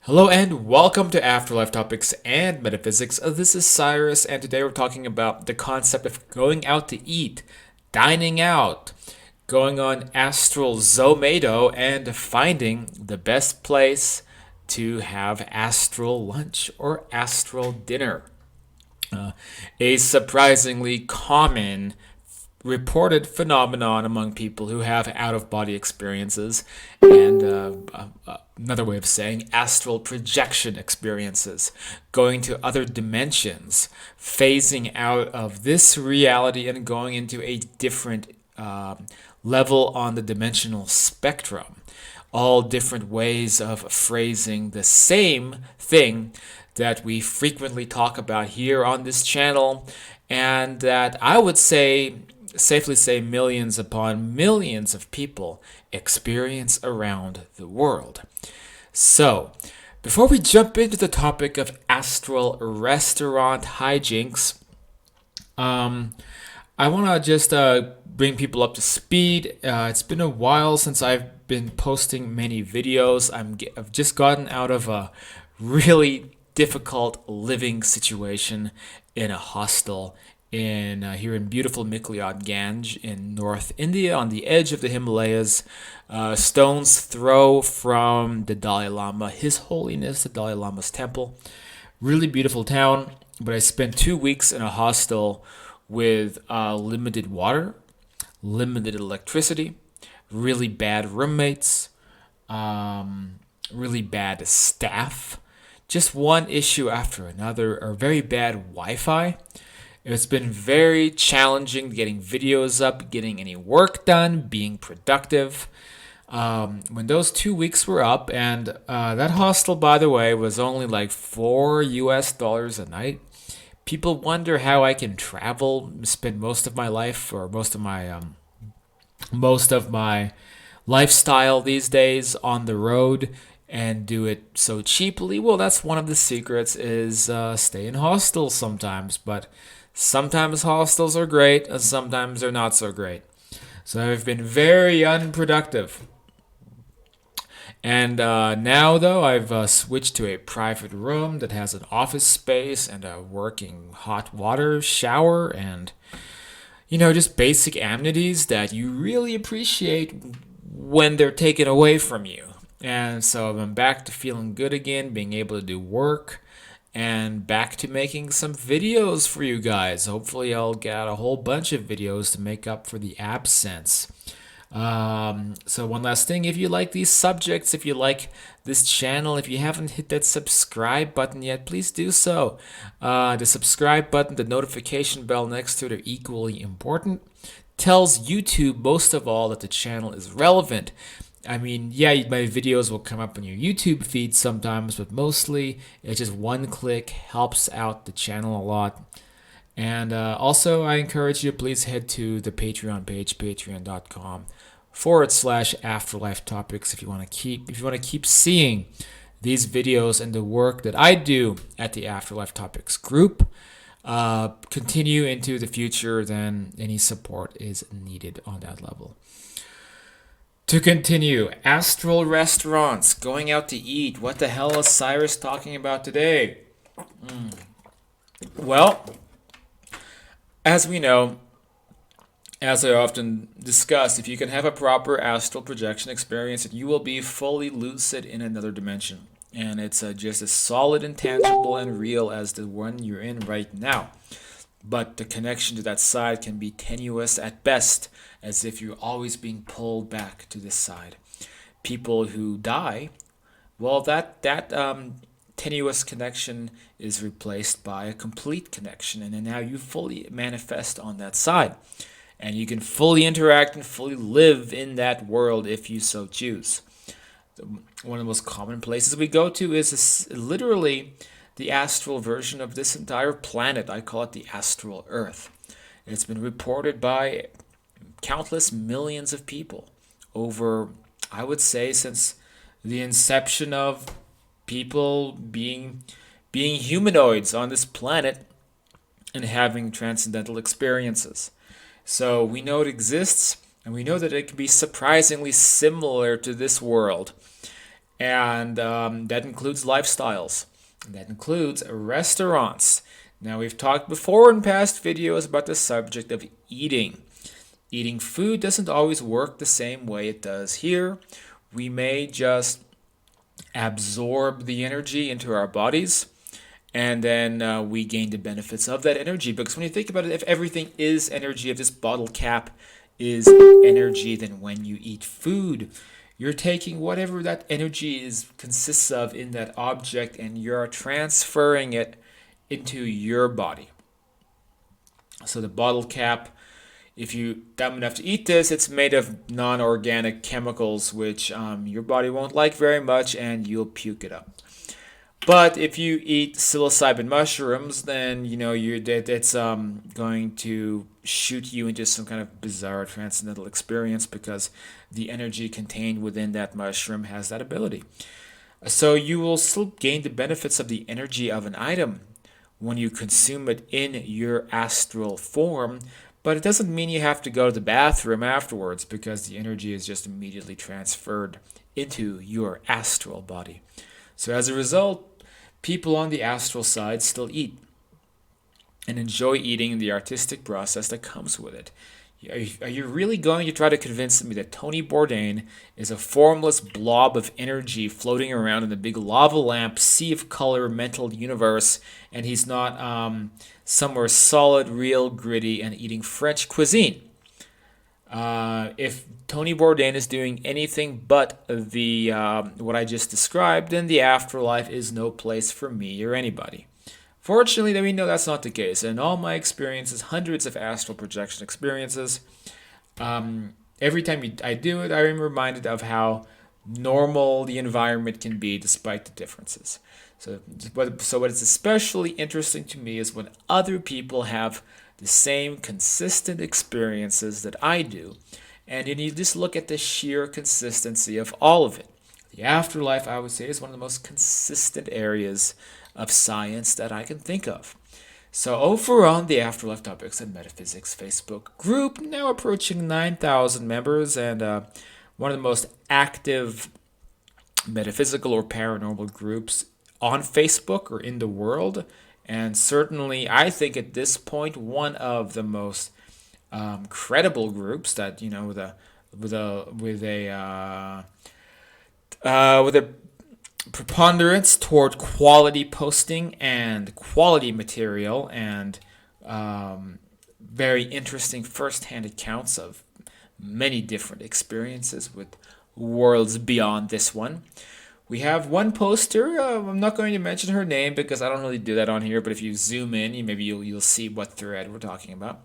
Hello and welcome to Afterlife Topics and Metaphysics. This is Cyrus, and today we're talking about the concept of going out to eat, dining out, going on Astral Zomato, and finding the best place to have astral lunch or astral dinner. Uh, a surprisingly common reported phenomenon among people who have out of body experiences and another way of saying astral projection experiences, going to other dimensions, phasing out of this reality and going into a different level on the dimensional spectrum. All different ways of phrasing the same thing that we frequently talk about here on this channel, and that I would safely say millions upon millions of people experience around the world. So, before we jump into the topic of astral restaurant hijinks, um, I want to just bring people up to speed. It's been a while since I've been posting many videos. I've just gotten out of a really difficult living situation in a hostel in here in beautiful Ganj in North India, on the edge of the Himalayas, stone's throw from the Dalai Lama, His Holiness the Dalai Lama's temple. Really beautiful town, but I spent 2 weeks in a hostel with limited water, limited electricity, really bad roommates, really bad staff, just one issue after another, or very bad Wi Fi. It's been very challenging getting videos up, getting any work done, being productive. When those 2 weeks were up, and that hostel, by the way, was only like $4 a night. People wonder how I can travel, spend most of my life or most of my lifestyle these days on the road and do it so cheaply. Well, that's one of the secrets is stay in hostels sometimes, but sometimes hostels are great and sometimes they're not so great. So I've been very unproductive. And now, though, I've switched to a private room that has an office space and a working hot water shower and, just basic amenities that you really appreciate when they're taken away from you. And so I'm back to feeling good again, being able to do work, and back to making some videos for you guys. Hopefully, I'll get a whole bunch of videos to make up for the absence. So one last thing, if you like these subjects, if you like this channel, if you haven't hit that subscribe button yet, please do so. The subscribe button, the notification bell next to it are equally important. Tells YouTube most of all that the channel is relevant. I mean, yeah, my videos will come up on your YouTube feed sometimes, but mostly it's just one click, helps out the channel a lot. And also, I encourage you to please head to the Patreon page, patreon.com/afterlife topics if you want to keep seeing these videos and the work that I do at the Afterlife Topics group continue into the future. Then any support is needed on that level. To continue, astral restaurants, going out to eat. What the hell is Cyrus talking about today? Well, as we know, as I often discuss, if you can have a proper astral projection experience, you will be fully lucid in another dimension. And it's just as solid and tangible and real as the one you're in right now. But the connection to that side can be tenuous at best, as if you're always being pulled back to this side. People who die, well, that tenuous connection is replaced by a complete connection, and then now you fully manifest on that side. And you can fully interact and fully live in that world if you so choose. One of the most common places we go to is literally the astral version of this entire planet. I call it the astral Earth. It's been reported by countless millions of people over, I would say, since the inception of people being humanoids on this planet and having transcendental experiences. So we know it exists, and we know that it can be surprisingly similar to this world. And that includes lifestyles. That includes restaurants. Now, we've talked before in past videos about the subject of eating. Eating food doesn't always work the same way it does here. We may just absorb the energy into our bodies, and then we gain the benefits of that energy. Because when you think about it, if everything is energy, if this bottle cap is energy, then when you eat food, you're taking whatever that energy is consists of in that object, and you're transferring it into your body. So the bottle cap, if you dumb enough to eat this, it's made of non-organic chemicals, which your body won't like very much, and you'll puke it up. But if you eat psilocybin mushrooms, then it's going to shoot you into some kind of bizarre transcendental experience, because the energy contained within that mushroom has that ability. So you will still gain the benefits of the energy of an item when you consume it in your astral form, but it doesn't mean you have to go to the bathroom afterwards, because the energy is just immediately transferred into your astral body. So as a result, people on the astral side still eat and enjoy eating the artistic process that comes with it. Are you really going to try to convince me that Tony Bourdain is a formless blob of energy floating around in the big lava lamp sea of color mental universe, and he's not somewhere solid, real, gritty, and eating French cuisine? If Tony Bourdain is doing anything but the what I just described, then the afterlife is no place for me or anybody. Fortunately, we know that's not the case. In all my experiences, hundreds of astral projection experiences, every time I do it, I am reminded of how normal the environment can be despite the differences. So what is especially interesting to me is when other people have the same consistent experiences that I do, and then you just look at the sheer consistency of all of it. The afterlife, I would say, is one of the most consistent areas of science that I can think of. So over on the Afterlife Topics and Metaphysics Facebook group, now approaching 9,000 members, and one of the most active metaphysical or paranormal groups on Facebook or in the world, and certainly I think at this point one of the most credible groups that with a preponderance toward quality posting and quality material, and very interesting first-hand accounts of many different experiences with worlds beyond this one. We have one poster. I'm not going to mention her name because I don't really do that on here, but if you zoom in, you'll see what thread we're talking about.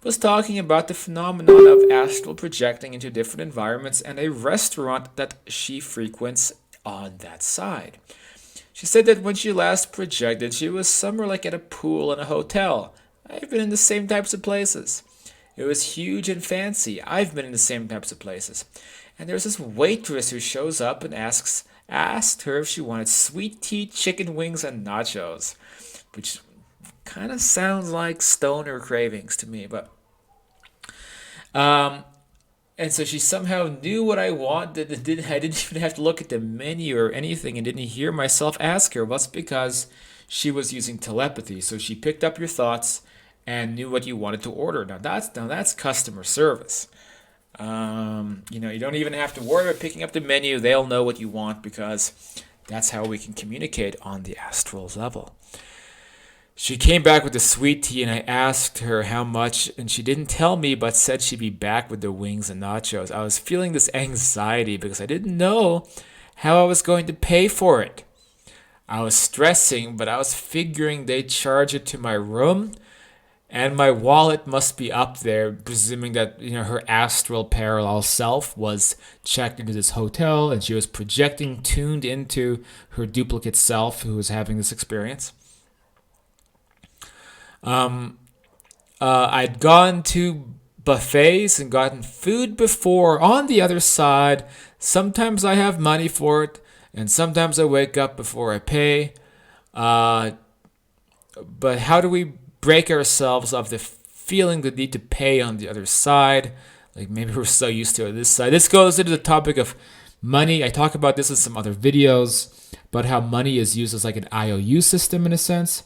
Was talking about the phenomenon of astral projecting into different environments and a restaurant that she frequents on that side. She said that when she last projected, she was somewhere like at a pool in a hotel. I've been in the same types of places. It was huge and fancy. I've been in the same types of places. And there's this waitress who shows up and asked her if she wanted sweet tea, chicken wings, and nachos, which kind of sounds like stoner cravings to me, but and so she somehow knew what I wanted. I didn't even have to look at the menu or anything, and didn't hear myself ask her. Well, that's because she was using telepathy. So she picked up your thoughts and knew what you wanted to order. Now that's customer service. You don't even have to worry about picking up the menu. They'll know what you want, because that's how we can communicate on the astral level. She came back with the sweet tea, and I asked her how much, and she didn't tell me, but said she'd be back with the wings and nachos. I was feeling this anxiety because I didn't know how I was going to pay for it. I was stressing, but I was figuring they'd charge it to my room, and my wallet must be up there, presuming that her astral parallel self was checked into this hotel, and she was projecting, tuned into her duplicate self who was having this experience. I'd gone to buffets and gotten food before on the other side. Sometimes I have money for it, and sometimes I wake up before I pay. But how do we break ourselves of the feeling the need to pay on the other side? Like maybe we're so used to it this side. This goes into the topic of Money, I talk about this in some other videos, but how money is used as like an IOU system in a sense.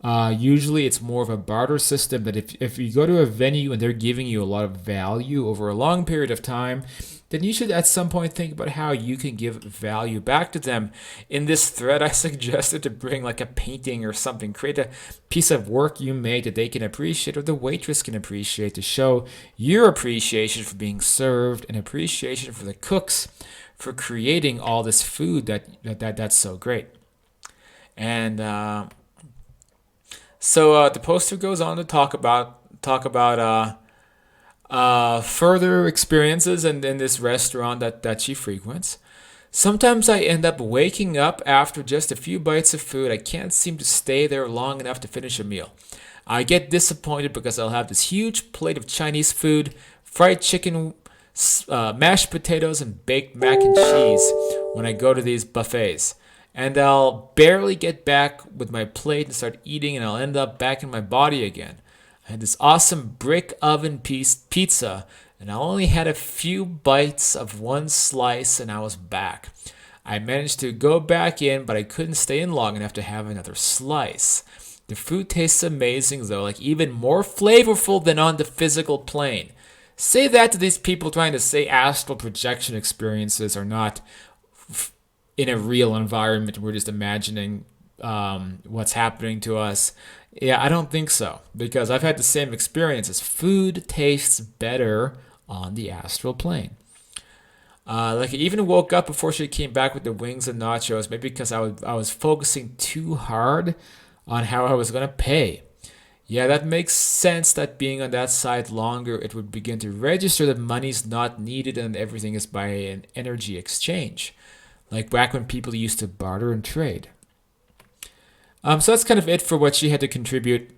Usually it's more of a barter system that if you go to a venue and they're giving you a lot of value over a long period of time, then you should at some point think about how you can give value back to them. In this thread, I suggested to bring like a painting or something, create a piece of work you made that they can appreciate or the waitress can appreciate to show your appreciation for being served and appreciation for the cooks for creating all this food that's so great. And the poster goes on to talk about further experiences in this restaurant that she frequents. Sometimes I end up waking up after just a few bites of food. I can't seem to stay there long enough to finish a meal. I get disappointed because I'll have this huge plate of Chinese food, fried chicken, mashed potatoes, and baked mac and cheese when I go to these buffets. And I'll barely get back with my plate and start eating, and I'll end up back in my body again. I had this awesome brick oven pizza, and I only had a few bites of one slice, and I was back. I managed to go back in, but I couldn't stay in long enough to have another slice. The food tastes amazing, though, like even more flavorful than on the physical plane. Say that to these people trying to say astral projection experiences are not in a real environment. We're just imagining what's happening to us. Yeah, I don't think so, because I've had the same experiences. Food tastes better on the astral plane. Like I even woke up before she came back with the wings and nachos, maybe because I was focusing too hard on how I was gonna pay. Yeah, that makes sense that being on that side longer, it would begin to register that money's not needed and everything is by an energy exchange. Like back when people used to barter and trade. So that's kind of it for what she had to contribute.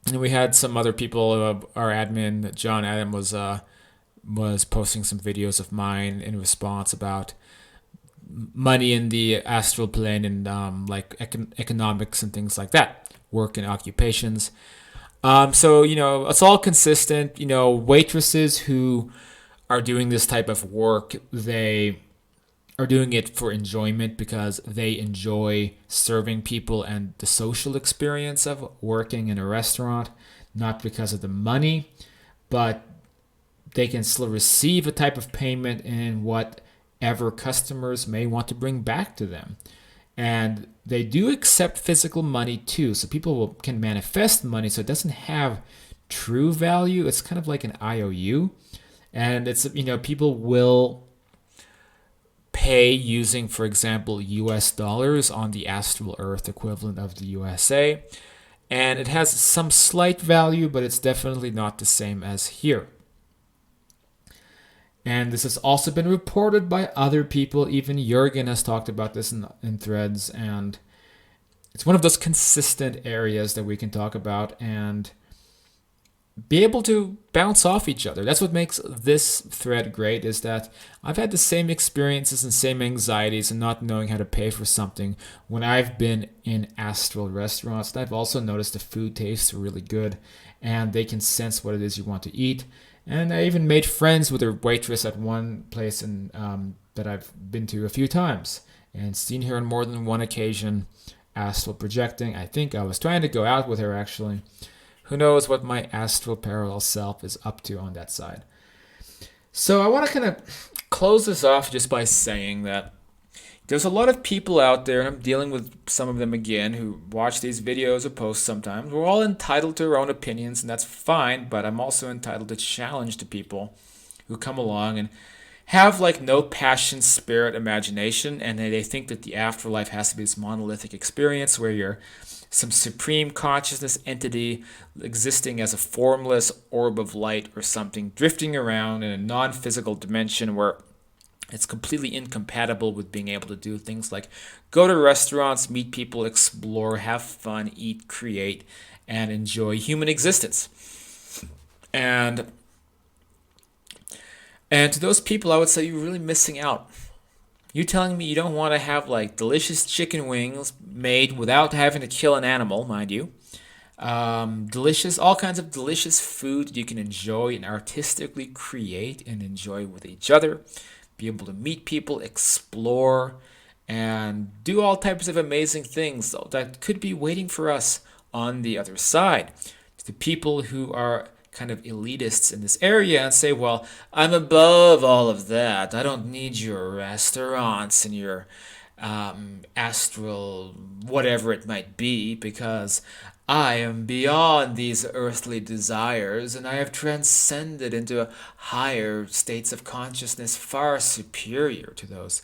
And we had some other people. Our admin John Adam was posting some videos of mine in response about money in the astral plane and like economics and things like that, work and occupations. So it's all consistent. Waitresses who are doing this type of work, they are doing it for enjoyment because they enjoy serving people and the social experience of working in a restaurant, not because of the money, but they can still receive a type of payment in whatever customers may want to bring back to them. And they do accept physical money too, so people can manifest money, so it doesn't have true value. It's kind of like an IOU, and it's people will pay using, for example, US dollars on the astral earth equivalent of the USA. And it has some slight value, but it's definitely not the same as here. And this has also been reported by other people. Even Jurgen has talked about this in threads. And it's one of those consistent areas that we can talk about and be able to bounce off each other. That's what makes this thread great, is that I've had the same experiences and same anxieties and not knowing how to pay for something when I've been in astral restaurants. And I've also noticed the food tastes really good and they can sense what it is you want to eat. And I even made friends with a waitress at one place that I've been to a few times and seen her on more than one occasion astral projecting. I think I was trying to go out with her actually. Who knows what my astral parallel self is up to on that side. So I want to kind of close this off just by saying that there's a lot of people out there, and I'm dealing with some of them again, who watch these videos or posts sometimes. We're all entitled to our own opinions, and that's fine, but I'm also entitled to challenge the people who come along and have like no passion, spirit, imagination, and they think that the afterlife has to be this monolithic experience where you're some supreme consciousness entity existing as a formless orb of light or something, drifting around in a non-physical dimension where it's completely incompatible with being able to do things like go to restaurants, meet people, explore, have fun, eat, create, and enjoy human existence. And to those people, I would say you're really missing out. You're telling me you don't want to have like delicious chicken wings made without having to kill an animal, mind you. All kinds of delicious food you can enjoy and artistically create and enjoy with each other. be able to meet people, explore, and do all types of amazing things that could be waiting for us on the other side. To the people who are kind of elitists in this area and say, well, I'm above all of that. I don't need your restaurants and your astral, whatever it might be, because I am beyond these earthly desires and I have transcended into higher states of consciousness far superior to those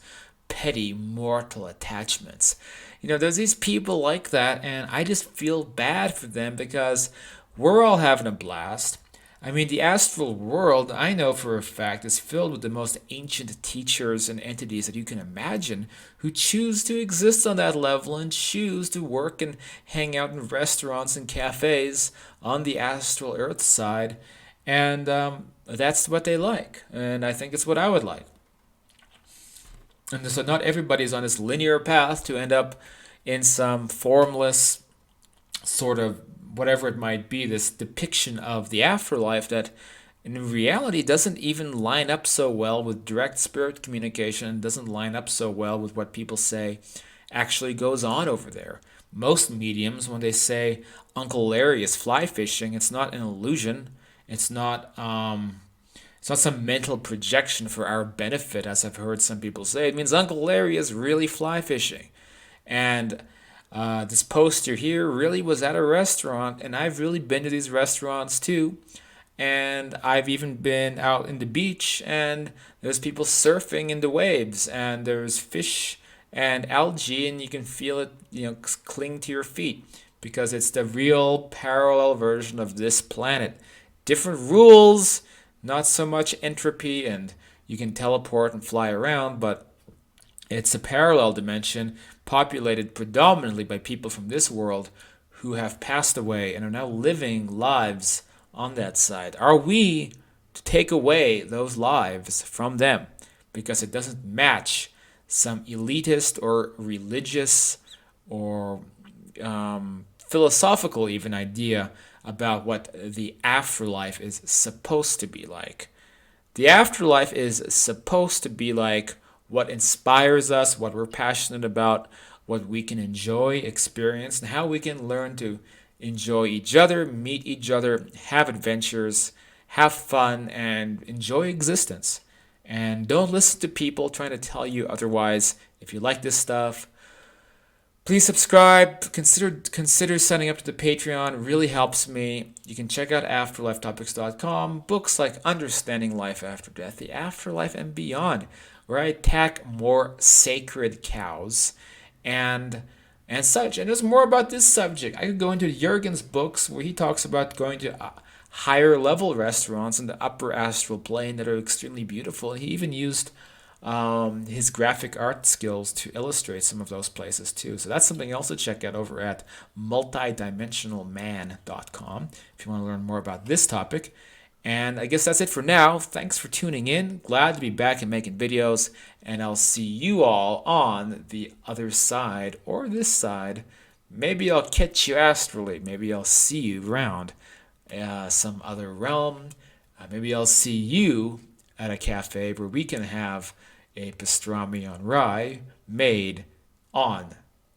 petty mortal attachments. There's these people like that, and I just feel bad for them because we're all having a blast. I mean, the astral world, I know for a fact, is filled with the most ancient teachers and entities that you can imagine who choose to exist on that level and choose to work and hang out in restaurants and cafes on the astral earth side. And that's what they like. And I think it's what I would like. And so not everybody is on this linear path to end up in some formless sort of whatever it might be, this depiction of the afterlife that in reality doesn't even line up so well with direct spirit communication, doesn't line up so well with what people say actually goes on over there. Most mediums, when they say Uncle Larry is fly fishing, it's not an illusion. It's not some mental projection for our benefit, as I've heard some people say. It means Uncle Larry is really fly fishing. And this poster here really was at a restaurant, and I've really been to these restaurants too. And I've even been out in the beach, and there's people surfing in the waves, and there's fish and algae, and you can feel it, cling to your feet because it's the real parallel version of this planet. Different rules, not so much entropy, and you can teleport and fly around, but it's a parallel dimension populated predominantly by people from this world who have passed away and are now living lives on that side. Are we to take away those lives from them because it doesn't match some elitist or religious or philosophical even idea about what the afterlife is supposed to be like? The afterlife is supposed to be like what inspires us, what we're passionate about, what we can enjoy, experience, and how we can learn to enjoy each other, meet each other, have adventures, have fun, and enjoy existence. And don't listen to people trying to tell you otherwise. If you like this stuff, please subscribe. Consider signing up to the Patreon. It really helps me. You can check out afterlifetopics.com. Books like Understanding Life After Death, The Afterlife and Beyond, where I attack more sacred cows and such. And there's more about this subject. I could go into Jurgen's books where he talks about going to higher level restaurants in the upper astral plane that are extremely beautiful. He even used his graphic art skills to illustrate some of those places too. So that's something else to check out over at multidimensionalman.com if you want to learn more about this topic. And I guess that's it for now. Thanks for tuning in. Glad to be back and making videos. And I'll see you all on the other side or this side. Maybe I'll catch you astrally. Maybe I'll see you around some other realm. Maybe I'll see you at a cafe where we can have a pastrami on rye made on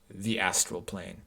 the astral plane.